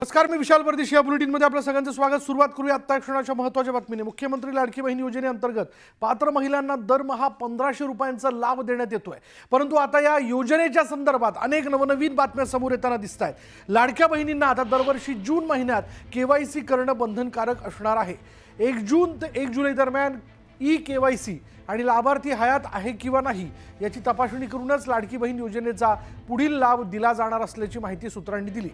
नमस्कार, मी विशाल परदेशी. या बुलेटिनमध्ये आपलं सगळ्यांचं स्वागत. सुरुवात करूया आत्ता क्षणाच्या महत्त्वाच्या बातमीने. मुख्यमंत्री लाडकी बहीण योजनेअंतर्गत पात्र महिलांना दरमहा 1500 रुपयांचा लाभ देण्यात येतोय. परंतु आता या योजनेच्या संदर्भात अनेक नवनवीन बातम्या समोर येताना दिसत आहेत. लाडक्या बहिणींना आता दरवर्षी जून महिन्यात KYC करणं बंधनकारक असणार आहे. 1 जून ते 1 जुलै दरम्यान KYC आणि लाभार्थी हयात आहे किंवा नाही याची तपासणी करूनच लाडकी बहीण योजनेचा पुढील लाभ दिला जाणार असल्याची माहिती सूत्रांनी दिली.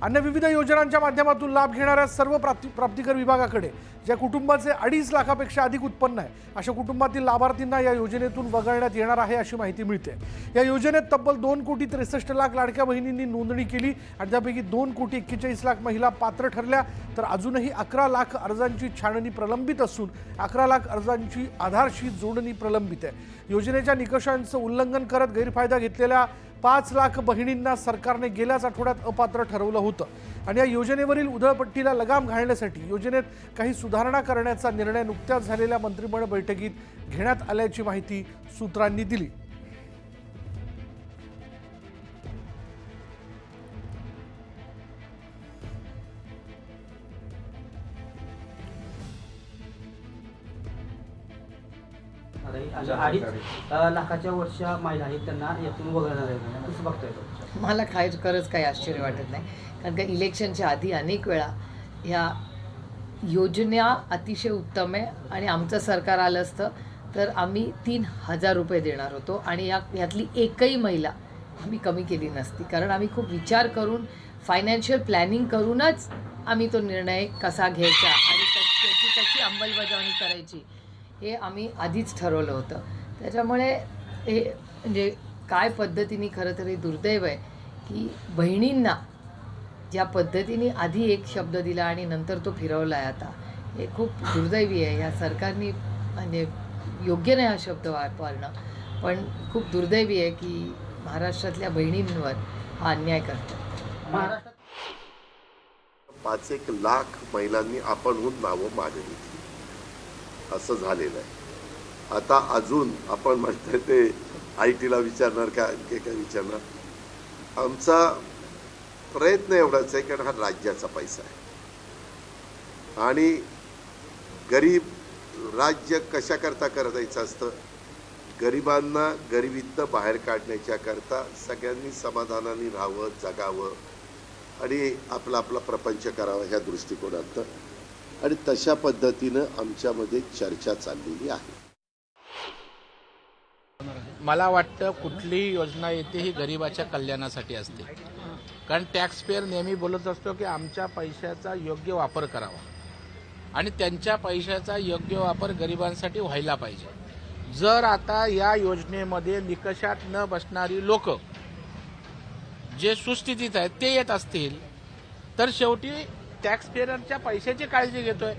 अन्य विविध योजनांच्या माध्यमातून लाभ घेणाऱ्या सर्व प्राप्तिकर विभागाकडे ज्या कुटुंबाचे 2.5 लाखापेक्षा अधिक उत्पन्न आहे अशा कुटुंबातील लाभार्थींना या योजनेतून वगळण्यात येणार आहे अशी माहिती मिळते. या योजनेत तब्बल 2,63,00,000 लाडक्या बहिणींनी नोंदणी केली आणि त्यापैकी 2,41,00,000 महिला पात्र ठरल्या. तर अजूनही 11 लाख अर्जांची छाननी प्रलंबित असून 11 लाख अर्जांची आधारशी जोडणी प्रलंबित आहे. योजनेच्या निकषांचं उल्लंघन करत गैरफायदा घेतलेल्या 5 लाख बहिणींना सरकारने गेल्याच आठवड्यात अपात्र ठरवलं होतं आणि या योजनेवरील उधळपट्टीला लगाम घालण्यासाठी योजनेत काही सुधारणा करण्याचा निर्णय नुकत्याच झालेल्या मंत्रिमंडळ बैठकीत घेण्यात आल्याची माहिती सूत्रांनी दिली. अडीच लाखाच्या वरच्या महिला आहेत त्यांना यातून वगळणार आहे. कसं बघताय? मला खरंच काही आश्चर्य वाटत नाही, कारण का इलेक्शनच्या आधी अनेक वेळा ह्या योजना अतिशय उत्तम आहे आणि आमचं सरकार आलं असतं तर आम्ही 3,000 रुपये देणार होतो आणि यातली एकही महिला आम्ही कमी केली नसती, कारण आम्ही खूप विचार करून फायनान्शियल प्लॅनिंग करूनच आम्ही तो निर्णय कसा घ्यायचा आणि त्याची कशी अंमलबजावणी करायची हे आम्ही आधीच ठरवलं होतं. त्याच्यामुळे हे म्हणजे काय पद्धतीने खरं तरी दुर्दैव आहे की बहिणींना ज्या पद्धतीने आधी एक शब्द दिला आणि नंतर तो फिरवला आहे, आता हे खूप दुर्दैवी आहे. या सरकारने म्हणजे योग्य नाही हा शब्द वापरणं, पण खूप दुर्दैवी आहे की महाराष्ट्रातल्या बहिणींवर हा अन्याय करतात. महाराष्ट्रात 5-1 लाख महिलांनी आपणहून नावं मागणी असं झालेलं आहे. आता अजून आपण म्हणतोय ते IT ला विचारणार का आणखी काय विचारणार. आमचा प्रयत्न एवढाच आहे कारण हा राज्याचा पैसा आहे आणि गरीब राज्य कशाकरता करायचं असतं. गरिबांना गरिबीतनं बाहेर काढण्याच्या करता सगळ्यांनी समाधानाने राहावं, जगावं आणि आपला आपला प्रपंच करावा ह्या दृष्टिकोनातनं आणि तशा पद्धतीनं आमच्यामध्ये चर्चा चाललेली आहे. मला वाटतं कुठलीही योजना येते ही गरिबाच्या कल्याणासाठी असते, कारण टॅक्स पेयर नेहमी बोलत असतो की आमच्या पैशाचा योग्य वापर करावा आणि त्यांच्या पैशाचा योग्य वापर गरिबांसाठी व्हायला पाहिजे. जर आता या योजनेमध्ये निकषात न बसणारी लोक जे सुस्थितीत आहेत ते येत असतील तर शेवटी टॅक्स पेयरच्या पैशाची काळजी घेतोय